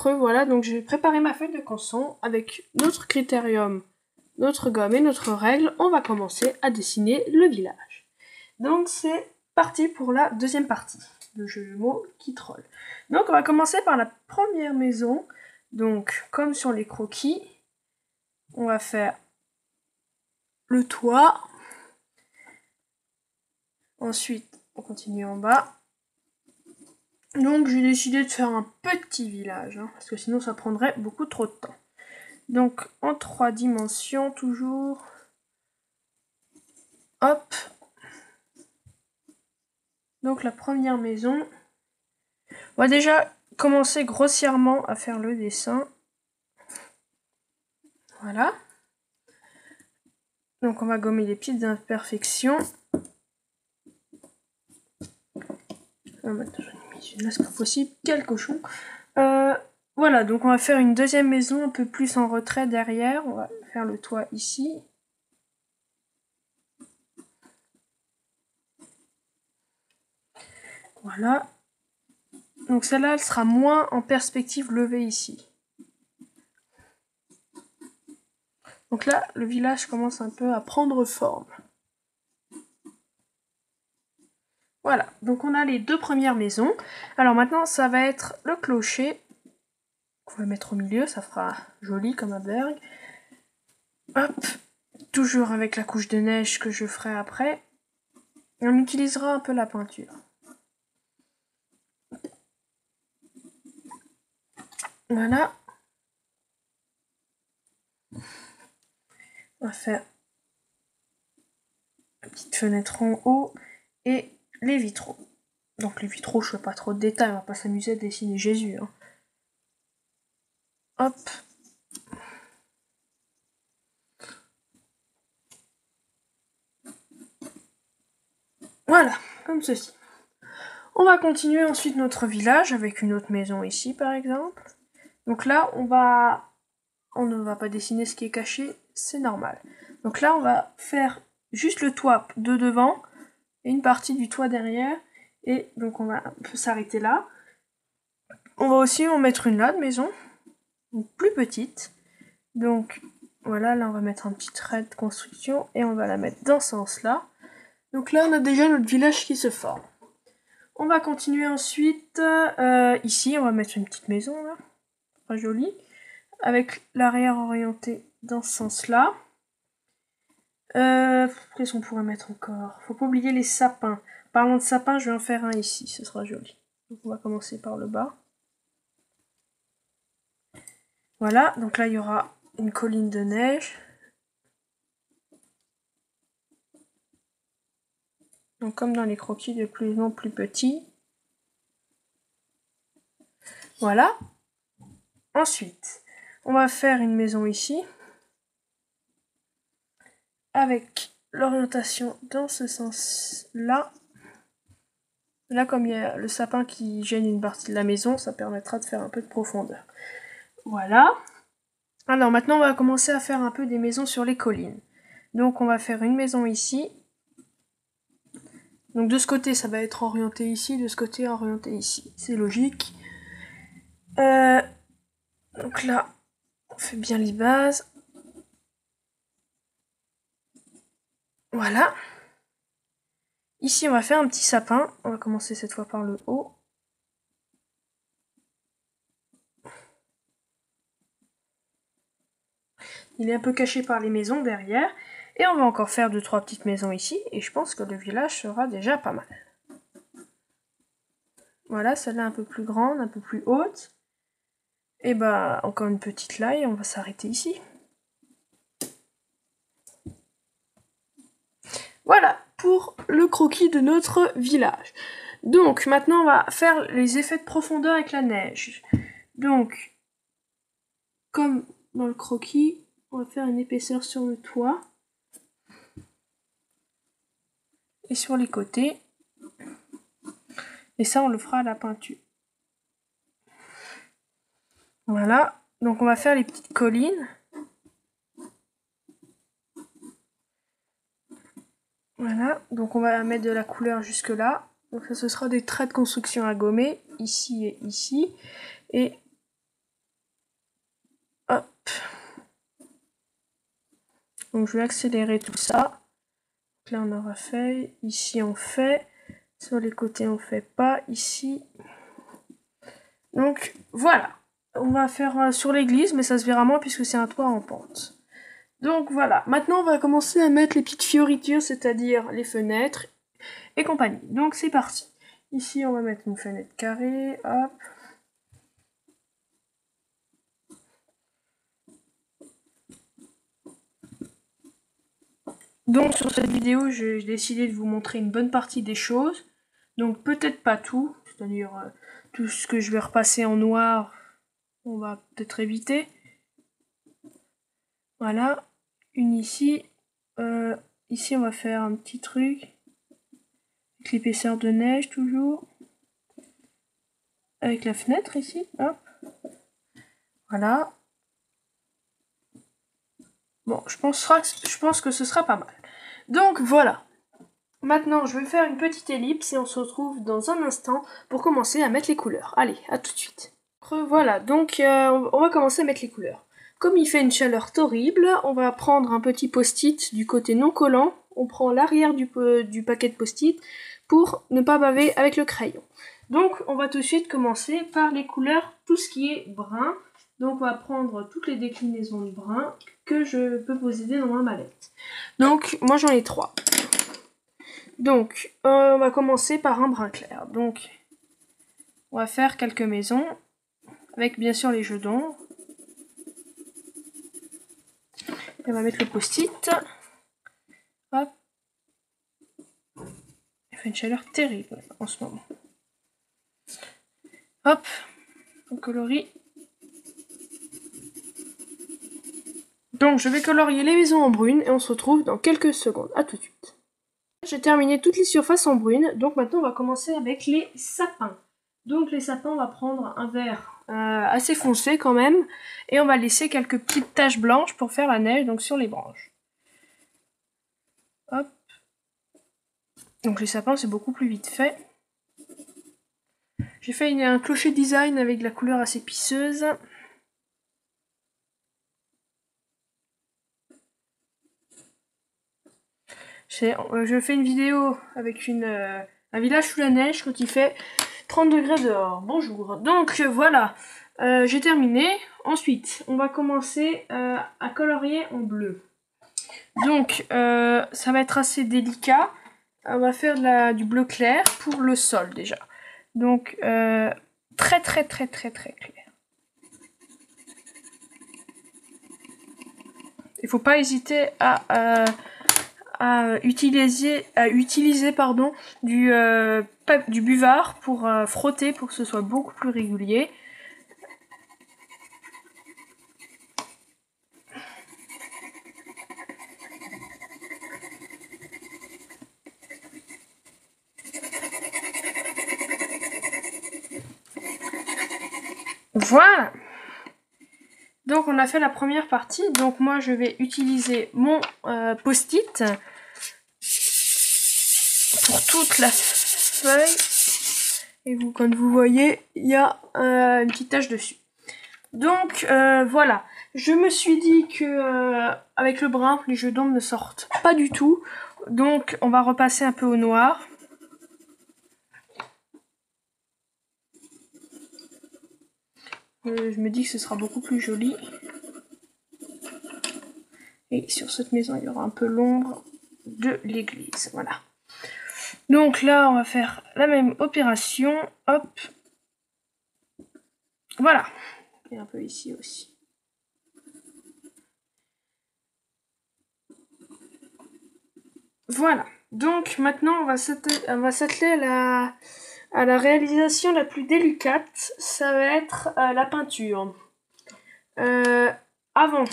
creux, voilà, donc j'ai préparé ma feuille de canson avec notre critérium, notre gomme et notre règle. On va commencer à dessiner le village. Donc c'est parti pour la deuxième partie, le jeu de mots qui troll. Donc on va commencer par la première maison. Donc comme sur les croquis, on va faire le toit. Ensuite, on continue en bas. Donc j'ai décidé de faire un petit village, parce que sinon ça prendrait beaucoup trop de temps. Donc en 3 dimensions toujours. Hop. Donc la première maison. On va déjà commencer grossièrement à faire le dessin. Voilà. Donc on va gommer les petites imperfections. Maintenant j'en ai mis une là, c'est pas possible. Quel cochon. Voilà, donc on va faire une deuxième maison un peu plus en retrait derrière. On va faire le toit ici. Voilà. Donc celle-là, elle sera moins en perspective levée ici. Donc là, le village commence un peu à prendre forme. Voilà, donc on a les 2 premières maisons. Alors maintenant, ça va être le clocher. On va mettre au milieu, ça fera joli comme un berg. Hop, toujours avec la couche de neige que je ferai après. Et on utilisera un peu la peinture. Voilà. On va faire une petite fenêtre en haut et les vitraux. Donc les vitraux, je fais pas trop de détails, on va pas s'amuser à dessiner Jésus. Hop. Voilà, comme ceci. On va continuer ensuite notre village avec une autre maison ici par exemple. Donc là, on ne va pas dessiner ce qui est caché, c'est normal. Donc là, on va faire juste le toit de devant et une partie du toit derrière. Et donc on va un peu s'arrêter là. On va aussi en mettre une là de maison, une plus petite. Donc voilà, là on va mettre un petit trait de construction et on va la mettre dans ce sens-là. Donc là, on a déjà notre village qui se forme. On va continuer ensuite, ici, on va mettre une petite maison, là, très jolie, avec l'arrière orienté dans ce sens-là. Qu'est-ce qu'on pourrait mettre encore? Faut pas oublier les sapins. Parlant de sapins, je vais en faire un ici, ce sera joli. Donc on va commencer par le bas. Voilà, donc là il y aura une colline de neige. Donc comme dans les croquis, de plus en plus petits. Voilà. Ensuite, on va faire une maison ici. Avec l'orientation dans ce sens-là. Là, comme il y a le sapin qui gêne une partie de la maison, ça permettra de faire un peu de profondeur. Voilà. Alors maintenant, on va commencer à faire un peu des maisons sur les collines. Donc on va faire une maison ici. Donc de ce côté, ça va être orienté ici, de ce côté, orienté ici. C'est logique. Donc là, on fait bien les bases. Voilà. Ici, on va faire un petit sapin. On va commencer cette fois par le haut. Il est un peu caché par les maisons derrière. Et on va encore faire 2-3 petites maisons ici. Et je pense que le village sera déjà pas mal. Voilà, celle-là un peu plus grande, un peu plus haute. Et bah, encore une petite là et on va s'arrêter ici. Voilà pour le croquis de notre village. Donc maintenant on va faire les effets de profondeur avec la neige. Donc, comme dans le croquis, on va faire une épaisseur sur le toit. Et sur les côtés. Et ça on le fera à la peinture. Voilà, donc on va faire les petites collines. Voilà, donc on va mettre de la couleur jusque là. Donc ça, ce sera des traits de construction à gommer, ici et ici. Et Donc je vais accélérer tout ça. Là on aura fait, ici on fait, sur les côtés on fait pas, ici. Donc voilà, on va faire sur l'église, mais ça se verra moins puisque c'est un toit en pente. Donc voilà, maintenant on va commencer à mettre les petites fioritures, c'est-à-dire les fenêtres et compagnie. Donc c'est parti. Ici on va mettre une fenêtre carrée, hop. Donc sur cette vidéo, j'ai décidé de vous montrer une bonne partie des choses. Donc peut-être pas tout, c'est-à-dire tout ce que je vais repasser en noir, on va peut-être éviter. Voilà, une ici. Ici on va faire un petit truc. Avec l'épaisseur de neige toujours. Avec la fenêtre ici, hop. Voilà. Bon, je pense que ce sera pas mal. Donc voilà. Maintenant, je vais faire une petite ellipse et on se retrouve dans un instant pour commencer à mettre les couleurs. Allez, à tout de suite. Voilà, donc on va commencer à mettre les couleurs. Comme il fait une chaleur horrible, on va prendre un petit post-it du côté non collant. On prend l'arrière du paquet de post-it pour ne pas baver avec le crayon. Donc on va tout de suite commencer par les couleurs, tout ce qui est brun. Donc on va prendre toutes les déclinaisons de brun que je peux posséder dans ma mallette. Donc moi j'en ai 3. Donc on va commencer par un brun clair. Donc on va faire quelques maisons avec bien sûr les jeux d'ombre. On va mettre le post-it. Hop. Il fait une chaleur terrible en ce moment. Hop. On colorie. Donc je vais colorier les maisons en brune et on se retrouve dans quelques secondes. A tout de suite. J'ai terminé toutes les surfaces en brune. Donc maintenant on va commencer avec les sapins. Donc les sapins, on va prendre un vert assez foncé quand même. Et on va laisser quelques petites taches blanches pour faire la neige donc sur les branches. Hop. Donc les sapins c'est beaucoup plus vite fait. J'ai fait un clocher design avec de la couleur assez pisseuse. Je fais une vidéo avec un village sous la neige quand il fait 30 degrés dehors. Bonjour. Donc voilà, j'ai terminé. Ensuite, on va commencer à colorier en bleu. Donc ça va être assez délicat. On va faire du bleu clair pour le sol déjà. Donc très clair. Il faut pas hésiter à utiliser du buvard pour frotter pour que ce soit beaucoup plus régulier. Voilà. Donc on a fait la première partie. Donc moi je vais utiliser mon post-it pour toute la feuille. Et vous, comme vous voyez, il y a une petite tache dessus. Donc voilà. Je me suis dit que avec le brun, les jeux d'ombre ne sortent pas du tout. Donc on va repasser un peu au noir. Je me dis que ce sera beaucoup plus joli. Et sur cette maison, il y aura un peu l'ombre de l'église. Voilà. Donc là, on va faire la même opération. Hop. Voilà. Et un peu ici aussi. Voilà. Donc maintenant, on va s'atteler à la réalisation la plus délicate. Ça va être la peinture. Avant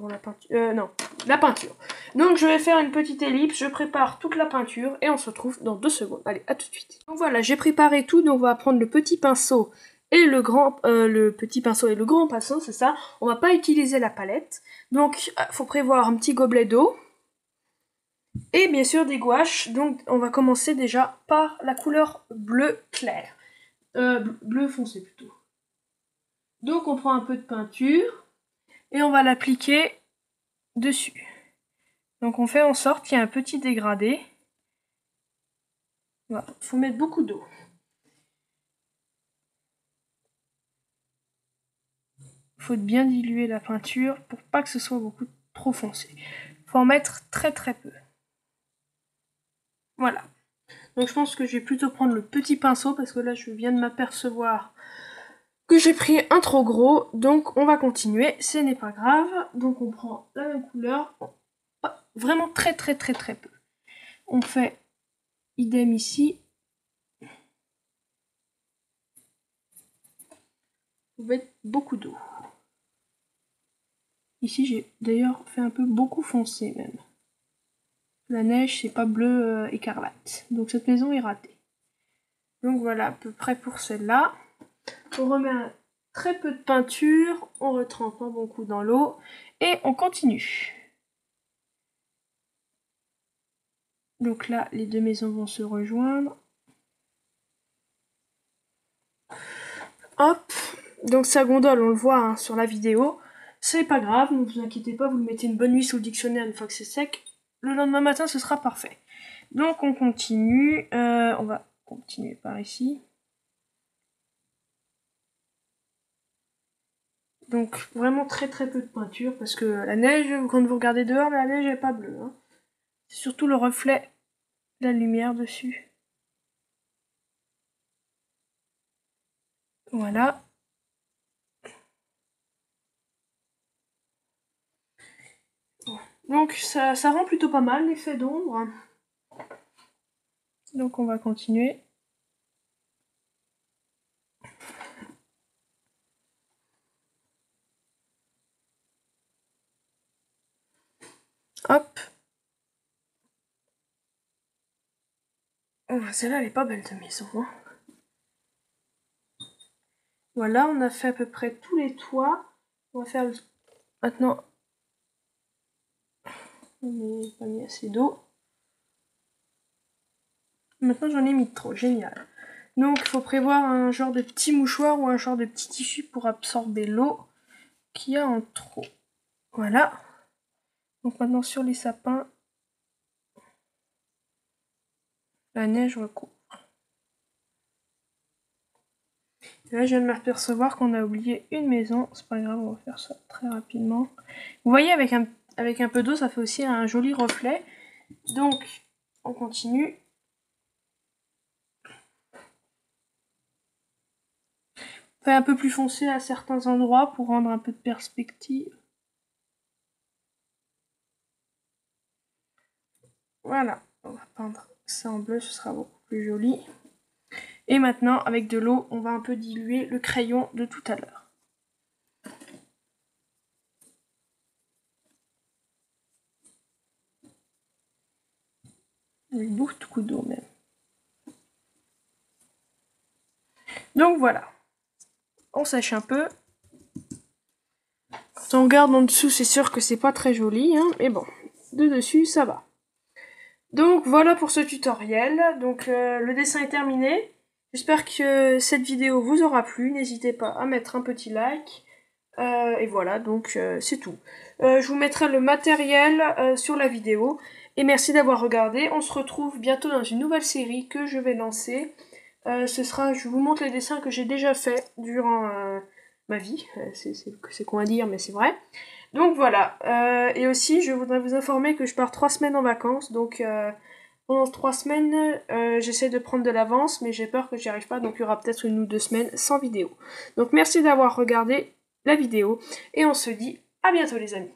la peinture. Non, la peinture. Donc je vais faire une petite ellipse, je prépare toute la peinture et on se retrouve dans 2 secondes. Allez, à tout de suite. Donc voilà, j'ai préparé tout, donc on va prendre le petit pinceau et le petit pinceau et le grand pinceau, c'est ça. On va pas utiliser la palette. Donc faut prévoir un petit gobelet d'eau. Et bien sûr des gouaches. Donc on va commencer déjà par la couleur bleu clair. Bleu foncé plutôt. Donc on prend un peu de peinture. et on va l'appliquer dessus. Donc on fait en sorte qu'il y ait un petit dégradé. Voilà, il faut mettre beaucoup d'eau. Il faut bien diluer la peinture pour pas que ce soit beaucoup trop foncé. Il faut en mettre très très peu. Voilà. Donc je pense que je vais plutôt prendre le petit pinceau parce que là je viens de m'apercevoir que j'ai pris un trop gros. Donc on va continuer, ce n'est pas grave. Donc on prend la même couleur, vraiment très très très très peu. On fait idem ici. Vous mettez beaucoup d'eau. Ici j'ai d'ailleurs fait un peu beaucoup foncé même. La neige c'est pas bleu écarlate. Donc cette maison est ratée. Donc voilà à peu près pour celle-là. On remet très peu de peinture, on retrempe un bon coup dans l'eau et on continue. Donc là les deux maisons vont se rejoindre. Hop, donc sa gondole on le voit hein, sur la vidéo. C'est pas grave, ne vous inquiétez pas, vous le mettez une bonne nuit sous le dictionnaire une fois que c'est sec. Le lendemain matin, ce sera parfait. Donc on continue, on va continuer par ici. Donc vraiment très très peu de peinture parce que la neige, quand vous regardez dehors, la neige n'est pas bleue. Hein. C'est surtout le reflet de la lumière dessus. Voilà. Donc ça rend plutôt pas mal l'effet d'ombre. Donc on va continuer. Hop. Oh, celle-là elle est pas belle de maison. Hein. Voilà, on a fait à peu près tous les toits. On va faire le... Maintenant, on n'a pas mis assez d'eau. Maintenant j'en ai mis trop, génial. Donc il faut prévoir un genre de petit mouchoir ou un genre de petit tissu pour absorber l'eau qu'il y a en trop. Voilà. Donc maintenant sur les sapins, la neige recouvre. Et là je viens de m'apercevoir qu'on a oublié une maison, c'est pas grave, on va faire ça très rapidement. Vous voyez avec un peu d'eau ça fait aussi un joli reflet. Donc on continue. Fait un peu plus foncé à certains endroits pour rendre un peu de perspective. Voilà, on va peindre ça en bleu, ce sera beaucoup plus joli. Et maintenant, avec de l'eau, on va un peu diluer le crayon de tout à l'heure. Beaucoup d'eau même. Donc voilà. On sèche un peu. Quand on regarde en dessous, c'est sûr que c'est pas très joli, hein, mais bon, de dessus, ça va. Donc voilà pour ce tutoriel. Donc le dessin est terminé. J'espère que cette vidéo vous aura plu. N'hésitez pas à mettre un petit like. Et voilà, donc c'est tout. Je vous mettrai le matériel sur la vidéo. Et merci d'avoir regardé. On se retrouve bientôt dans une nouvelle série que je vais lancer. Je vous montre les dessins que j'ai déjà faits durant ma vie. C'est con à dire, mais c'est vrai. Donc voilà. Et aussi, je voudrais vous informer que je pars 3 semaines en vacances. Donc pendant 3 semaines, j'essaie de prendre de l'avance, mais j'ai peur que j'y arrive pas. Donc il y aura peut-être 1 ou 2 semaines sans vidéo. Donc merci d'avoir regardé la vidéo. Et on se dit à bientôt les amis.